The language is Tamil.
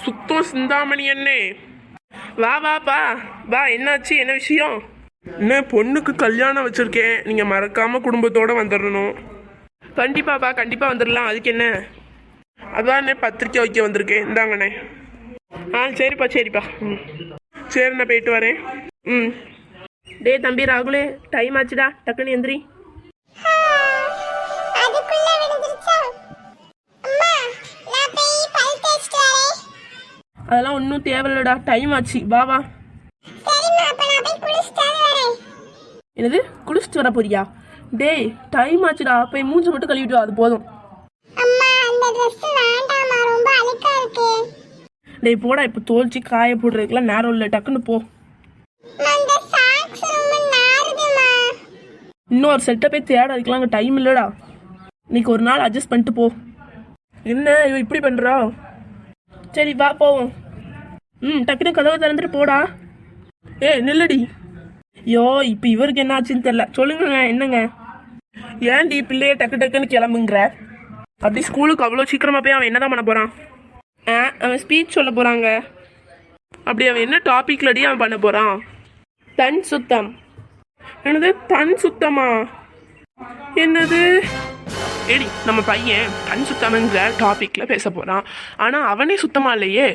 சுத்தம் சிந்தாமணி அண்ணே. வா வாப்பா வா, என்னாச்சு, என்ன விஷயம்? என்ன பொண்ணுக்கு கல்யாணம் வச்சிருக்கேன், நீங்க மறக்காம குடும்பத்தோட வந்துடணும். கண்டிப்பாப்பா, கண்டிப்பா வந்துடலாம். அதுக்கு என்ன? அதானே பத்திரிக்கை வைக்க வந்திருக்கேன். இந்தாங்கண்ணே. சரிப்பா சரிப்பா. ம் சரி, நான் போயிட்டு வரேன். ம். டே தம்பி ராகுலே, டைம் ஆச்சுடா, டக்குன்னு எந்திரி. அதெல்லாம் ஒன்றும் தேவையில்லடா, டைம் ஆச்சு, வா வா. என்னது, குளிச்சுட்டு வர போறியா? டேய் டைம் ஆச்சுடா, போய் மூஞ்சி மட்டும் கழுவிட்டு வா, அது போதும். டேய் போடா, இப்போ தோல்ச்சி காய போடுறதுக்குலாம் நேரம் இல்லை, டக்குன்னு போ. இன்னொரு செட்டை போய் தேட அதுக்கெல்லாம் அங்கே டைம் இல்லைடா. இன்னைக்கு ஒரு நாள் அட்ஜஸ்ட் பண்ணிட்டு போ. என்ன இவ இப்படி பண்ணுறா? சரி வா போவோம். டக்குனு கதவை திறந்துட்டு போடா. நில்லடி. ஐயோ இப்போ இவருக்கு என்ன ஆச்சுன்னு தெரில. சொல்லுங்க என்னங்க? ஏன்டி பிள்ளைய டக்கு டக்குன்னு கிளம்புங்கிற? அப்படி ஸ்கூலுக்கு அவ்வளோ சீக்கிரமாக போய் அவன் என்னதான் பண்ண போகிறான்? அவன் ஸ்பீச் சொல்ல போகிறாங்க. அப்படி அவன் என்ன டாபிக்லடி அவன் பண்ண போகிறான்? தன் சுத்தம். என்னது தன் சுத்தமா? என்னது? ஏடி நம்ம பையன் தன் சுத்தம்ங்கிற டாபிக்ல பேச போகிறான், ஆனால் அவனே சுத்தமா இல்லையே.